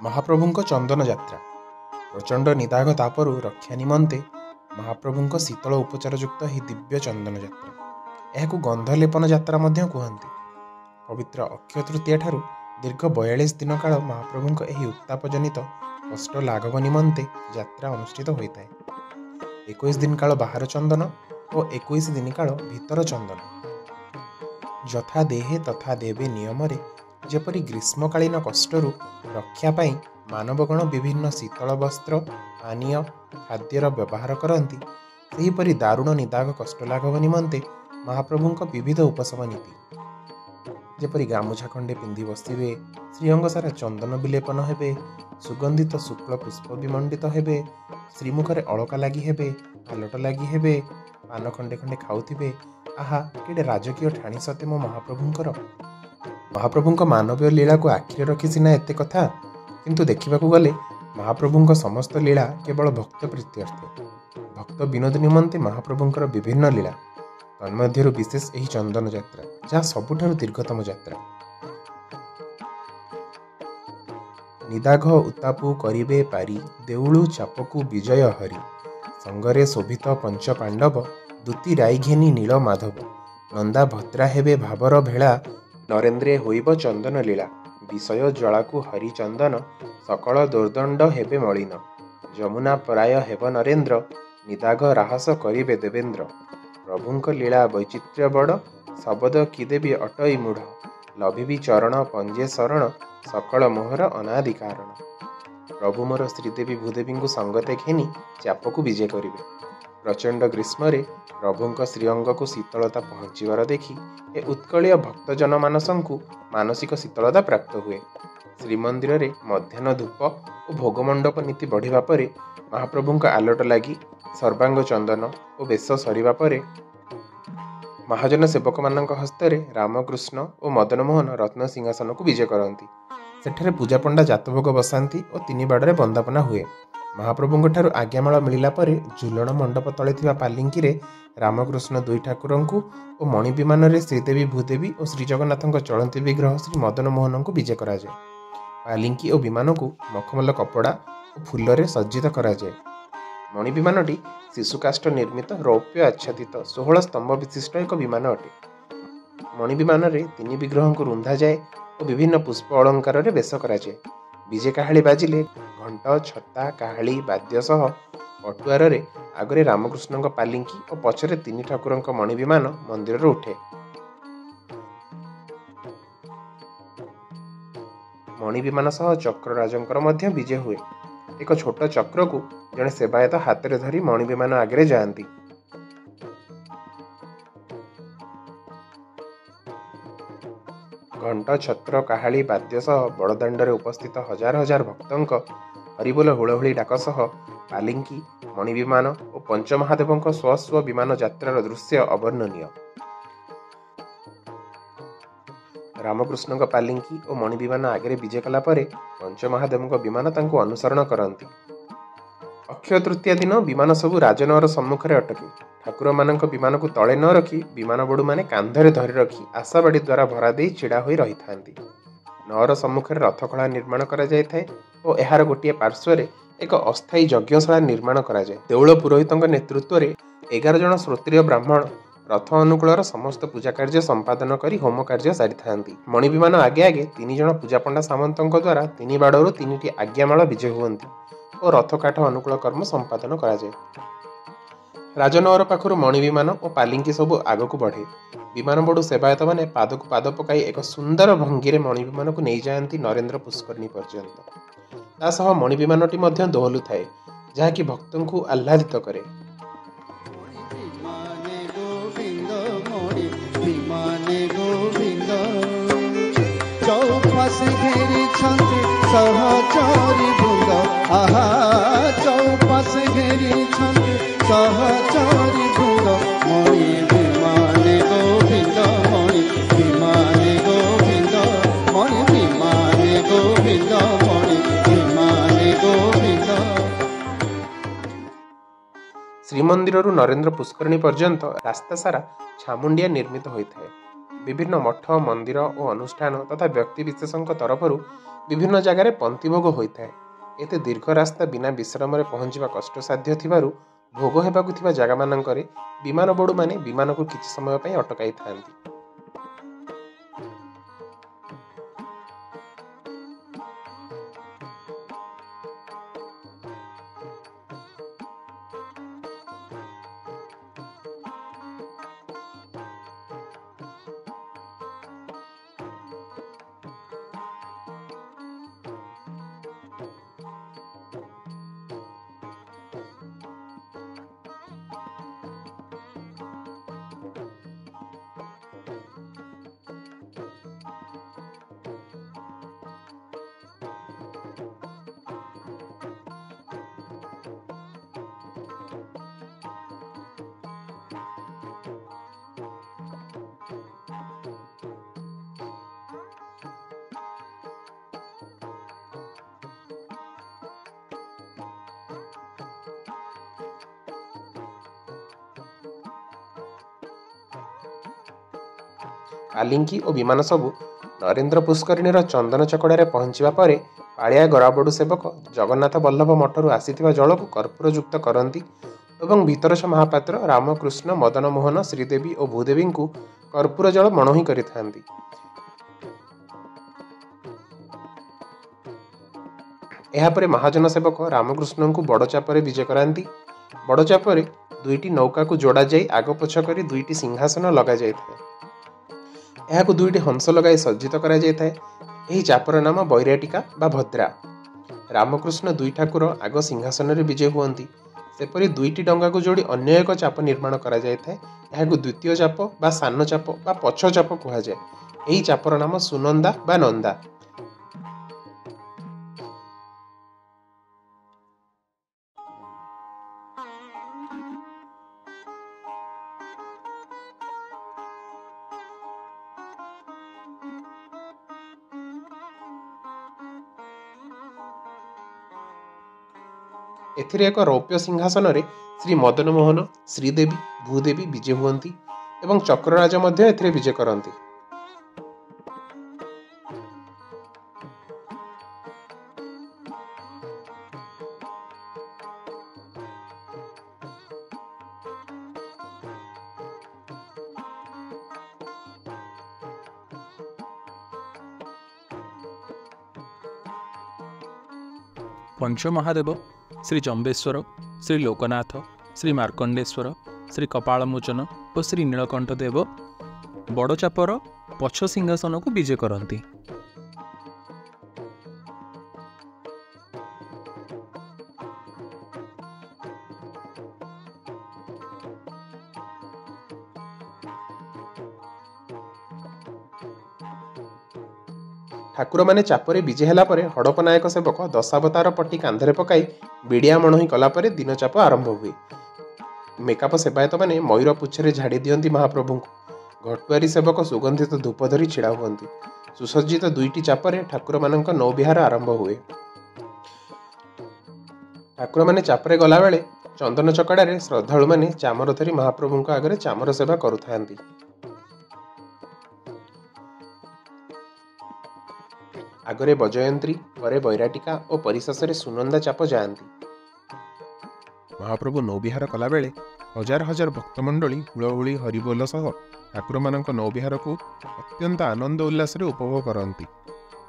महाप्रभुଙ୍କ चंदन यात्रा प्रचंड निदाघ तापरू रक्षा निमंते महाप्रभुଙ୍କ शीतल उपचारयुक्त ही दिव्य चंदन यात्रा यह गंधलेपन यात्रा कहते। पवित्र अक्षय तृतीया ठारू दीर्घ 42 दिन काल महाप्रभुଙ୍କ ଏହି उत्तापजनित कष्ट लाघव निमंते यात्रा अनुष्ठित होता है। 21 दिन काल बाहर चंदन और 21 दिन काल भीतर चंदन यथा देहे तथा देवे नियम जेपरी ग्रीष्मकालीन कष्टरू रक्षा पाई मानवगण विभिन्न शीतल वस्त्र पानीय खाद्यर व्यवहार करती सेहीपरि दारुण निदाघ कष्ट लाघव निमंते महाप्रभुଙ୍କ विविध उपशम नीति जेपरी गामुछा खंडे पिंधि बसिबे, श्रीअंग सारा चंदन विलेपन हेबे, सुगंधित शुक्ल पुष्प विमंडित हेबे, श्रीमुखरे अलका लगी हेबे, आलट लगी हेबे, पान खंडे खंडे खाउथिबे। आहा केडे राजकीय ठाणी सते मो महाप्रभुंकर। महाप्रभुଙ୍କ मानवीय लीला को आखिरे रखी सिना एते कथा, किंतु देखिबाकू गले महाप्रभुଙ୍କ समस्त लीला केवल भक्त प्रीत्यर्थे। भक्त विनोद निमंते महाप्रभुंकर विभिन्न लीला तन्मध्यरु विशेष एही चंदन यात्रा जहाँ सबुठारु दीर्घतम यात्रा। निदाघ उत्तापु करिबे पारी देउळु चापकु विजय हरि संगरे शोभित पंच पांडव दूती राई घेनी नील माधव नंदा भद्रा हेबे भावर भेळा नरेन्द्रे होइब चंदन लीला विषय ज्वालाकु हरि चंदन सकल दुर्दंड हेबे मलिन जमुना पराय हेब नरेन्द्र निदाघ राहस करिबे देवेन्द्र प्रभुंक लीला वैचित्र्य बड़ शबद कि देवी अटई मूढ़ लभिबी चरण पंजे शरण सकल मोहर अनादि कारण प्रभु मोर श्रीदेवी भूदेवी संगते घेनी चापकु विजय करिबे। प्रचंड ग्रीष्म प्रभुंक श्रीअंग को शीतलता पहुंचीबार देखि ए उत्कलीय भक्तजन मानसंकु मानसिक शीतलता प्राप्त हुए। श्रीमंदिर रे मध्याह्न धूप और भोगमंडप नीति बढ़िबा परे महाप्रभुंक आलोट लगी सर्वांग चंदन और बेश सरिबा परे महाजन सेवक मानक हस्तरे रामकृष्ण और मदन मोहन रत्न सिंहासन को विजय करती। सेठरे पूजा पंडा जातभोग बसाती और 3 बाड़े बंदापना हुए। महाप्रभुंक ठारू आज्ञामाल मिलिला परे झुलन मंडप तले थिबा पालिंकी रे रामकृष्ण 2 ठाकुरंकु और मणि विमान रे श्रीदेवी भूदेवी और श्रीजगन्नाथंक चलंती विग्रह श्री मदन मोहन को विजय करा जाए। पालिंकी और विमान को मखमल कपड़ा और फूल रे सज्जित करा जाए। मणि विमानटी शिशुकाष्ठ निर्मित रौप्य आच्छादित 16 स्तंभ विशिष्ट एक विमान अटे। मणि विमान रे 3 विग्रह को रुंधा जाए और विभिन्न पुष्प अलंकार रे बेश करा जाए। विजे काहाली बाजिले घंट छता काहाली वाद्य सह पटुआर रे आगरे रामकृष्ण पालिंकी और पछरे 3 ठाकुरंक मणि विमान मंदिर रे उठे। मणि विमान सह चक्रराजंकर मध्य विजय हुए। एक छोट चक्र को जड़े सेवायत हाथ में धरी मणि विमान आगे जाती। घंट छत्र काहाली वाद्य सह बड़दाण्डे उपस्थित हजार हजार भक्तों हरिबोल हुलहुली डाक सह पालिंकी मणि विमान और पंचमहादेव स्वस्व विमान यात्रार दृश्य अवर्णनीय। रामकृष्ण पालिंकी और मणि विमान आगे विजय कला परे पंचमहादेव विमान तांको अनुसरण करती। अक्षय तृतीया दिन विमान सबू राजनगर सम्मुख में अटके। ठाकुर मानक विमान को तले न रखी विमान बड़ू माने कांधरे धरी रखी आशाबाड़ी द्वारा भरा दे छिड़ा होई रही थांती। नगर सम्मुख में रथखला निर्माण करा जाय थाए और एहार गोटे पार्श्व एक अस्थायी यज्ञशाला निर्माण करा जाय। देउळ पुरोहितंक नेतृत्व में 11 जन श्रोत्रिय ब्राह्मण रथ अनुकूल समस्त पूजा कार्य संपादन करी होम कार्य सारी थांती। मणि विमान आगे आगे 3 जन पूजा पंडा सामंतों द्वारा 3 बाड़ू 3टी आज्ञामाल विजय हुअन्ति और रथ काठ अनुकूल कर्म संपादन करा जाए। राजनगर पाखर मणि विमान और पालिंकी सबू आगक बढ़े। विमान बड़ू सेवायत माने पाद को पाद पकाई एक सुंदर भंगी मणि विमान को नहीं जाती नरेन्द्र पुष्करणी पर्यंत। तासह मणि विमानटी मध्य दोहलु थाए जहाँकि भक्तों को आह्लादित करे। चौपासी घेरी छंती सहचरी बृंद आहा चौपासी घेरी छंती सहचरी बृंद मणि विमाने गोविंद मणि विमाने गोविंद मणि विमाने गोविंद मणि विमाने गोविंद। श्रीमंदिर नरेन्द्र पुष्करणी पर्यंत रास्ता सारा छामुंडिया निर्मित होता है। विभिन्न मठ मंदिर और अनुष्ठान तथा व्यक्तिविशेषों तरफରୁ विभिन्न जगार पंथी भोग होता है। एते दीर्घ रास्ता बिना विश्राम पहुँचवा कष्टसाध्य थिबारु भोग हेबाकु थिबा जगह मानकरे विमान बड़ू माने विमान को किछि समय पई अटकाई थांती। आलिंगी और विमान सबू नरेंद्र पुष्करिणीर चंदन चकड़े पहुंचवा पर पालिया गराबड़ू सेवक जगन्नाथ बल्लभ मठरू आसीथिबा जल को कर्पूरयुक्त करती और भीतरछ महापात्र रामकृष्ण मदन मोहन श्रीदेवी और भूदेवी को कर्पूर जल मणोही करिथांती। एहापरे महाजन सेवक रामकृष्ण को बड़ चापर विजे करांती। बड़ चापर दुईटी नौका को जोड़ा जाई आग पछ करी दुईटी सिंहासन लगा जायଥାଏ। एहाकु दुईटी हंस लगाई सज्जित करा जायଥାଏ। एही चापर नाम बैराटिका बा भद्रा। रामकृष्ण दुई ठाकुर आग सिंहासन रे विजय हुअंती। सेपरी दुईटी डंगा को जोड़ी अन्य एक चाप निर्माण करा जायଥାଏ। एहाकु द्वितीय चाप बा सान चाप बा पछ चाप कुहा जाय। एही चापर नाम सुनंदा बा नंदा। एथिरे एक रौप्य सिंहासन रे श्री मदन मोहन श्रीदेवी भूदेवी विजे हुअंती एवं चक्रराज मध्य एथिरे विजे करंती। पंचमहादेव श्री चंबेश्वर श्री लोकनाथ श्री मार्कंडेश्वर श्री कपालमोचन और श्री नीलकंठ देव बड़ चापर पछ सिंहासन को विजे करती। ठाकुर माने चापरे विजे हेला परे हड़प नायक सेवक दशावतार पट्टी कांधरे पकाई बिड़िया मणोही कला परे दिन चाप आरंभ हुए। मेकाप सेवायत माने मयूर पुछरे झाड़ी दियंती महाप्रभु को। घटुआरी सेवक सुगंधित धूप धरी छिड़ा हुअंती। सुसज्जित दुईटी चापरे ठाकुर मानक नौविहार आरंभ हुए। ठाकुर माने चापरे गला बेले चंदन चकड़ारे श्रद्धालु माने चामर धरी महाप्रभु आगरे चामर सेवा करुथांती। आगरे बजयंत्री परे बैराटिका और परिशेषरे सुनंदा चाप जाती। महाप्रभु नौविहार कला बेले हजार हजार भक्तमंडली हुलहुली हरिबोल सह ठाकुर मानक नौविहार को अत्यंत आनंद उल्लास उपभोग करती।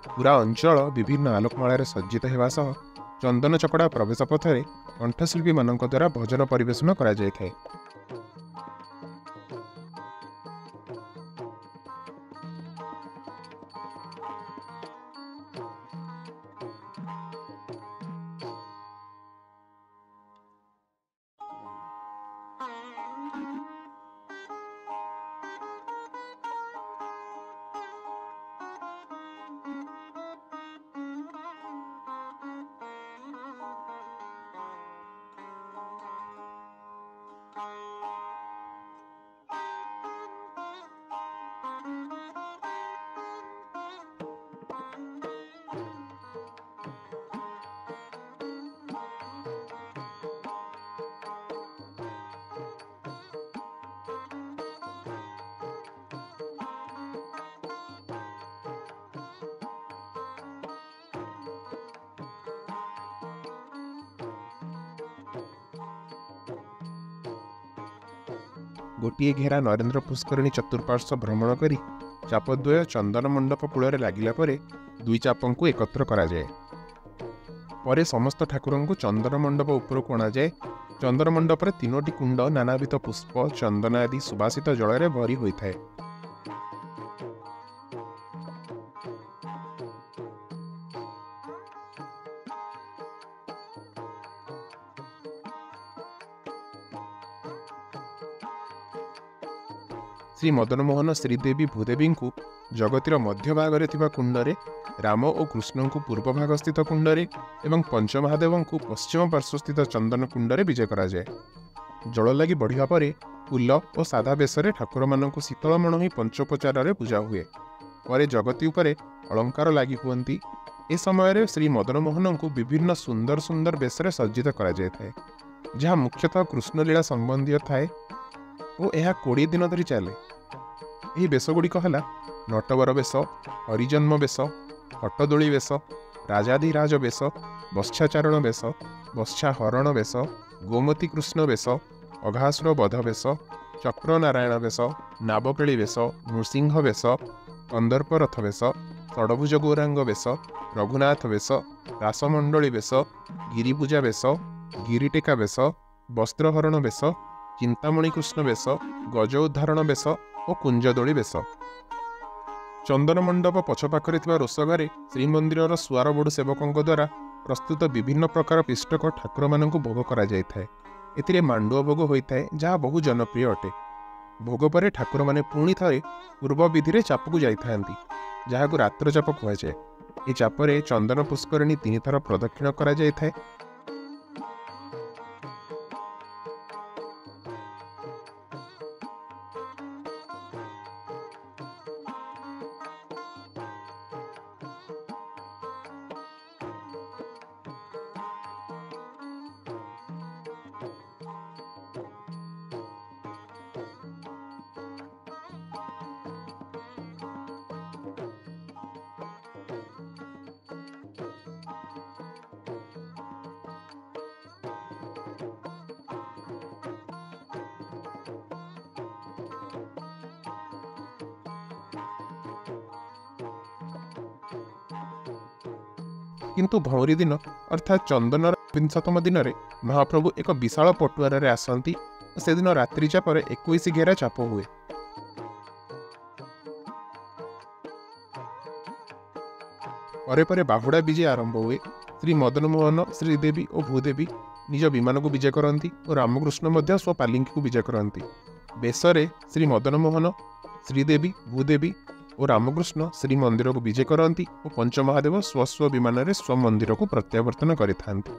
पूरा अंचल विभिन्न आलोकमाल सज्जित होगा सह चंदन चकड़ा प्रवेश पथरे कंठशिल्पी मानक द्वारा भजन परिवेशन करा जायଥାଏ। गोटे घेरा नरेन्द्र पुष्करिणी चतुर्पार्श्व भ्रमण करी चापद्वय चंदन मंडप कूल लगिला परे दुई चापू एकत्र कराए। परे समस्त ठाकुर को चंदन मंडप उपरकू अणाए। चंदन मंडप में 3टी कुंड नानाविध पुष्प चंदन आदि सुबासित जल में भरी होता है। श्री मदन मोहन श्रीदेवी भूदेवी को जगतिर मध्य भाग कुंडरे, राम और कृष्ण को पूर्व भाग स्थित कुंडरे एवं पंचमहादेव को पश्चिम पार्श्व स्थित चंदन कुंडरे विजय कराए। जल लगी बढ़िया पर फूल और सादा बेशरे ठाकुर मानक शीतलमण ही पंचोपचार पूजा हुए। पर जगती उपरे अलंकार लगी हुअंती। ए समय श्री मदन मोहन को विभिन्न सुंदर सुंदर बेशरे सज्जित कराए, जहाँ मुख्यतः कृष्णलीला संबंधी थाए और यह 20 दिन धरी चले। यह बेशगुड़िक है नटवर बेश, हरिजन्म बेश, हटदोली बेश, राजाधिराज बेश, बत्स्याचारण बेश, बत्स्याहरण बेश, गोमती कृष्ण बेश, अघासुर बध बेश, चक्रनारायण बेश, नाबकेली बेश, नृसिंह बेश, कंदर्प रथ बेश, षडभुज गौरांग बेश, रघुनाथ बेश, रासमंडली बेश, गिरिपूजा बेश, गिरिटेका बेश, वस्त्रहरण बेश, चिंतामणि कृष्ण बेश, गज उद्धारण बेश और कुंजदोली बेश। चंदन मंडप पछपाखरे रोषघरे श्रीमंदिर सुआर बोर्ड सेवकों द्वारा प्रस्तुत विभिन्न प्रकार पिष्टक ठाकुर मानक भोग करा मांडुआ भोग होता है, जहाँ बहु जनप्रिय अटे। भोग पर ठाकुर माने पुणी थे पूर्व विधि चाप को जाता, जहाँ को रात्र चाप कहुए। ये चापरे चंदन पुष्करिणी 3 थर प्रदक्षिण करा जाए। किंतु भौरी दिन अर्थात चंदन 20तम दिन में महाप्रभु एक विशाल पटुआर आसती। से दिन रात्रि चापर 21 घेरा चाप हुए। परे परे बाहुड़ा विजय आरंभ हुए। श्री मदन मोहन श्रीदेवी और भूदेवी निज विमान को विजय करती और रामकृष्ण स्व पालिंकी को विजय करती। बेसरे श्री मदन मोहन श्रीदेवी भूदेवी और रामकृष्ण श्री मंदिर को विजय करती और पंचमहादेव स्वस्व विमान स्व मंदिर को प्रत्यावर्तन करिथांती।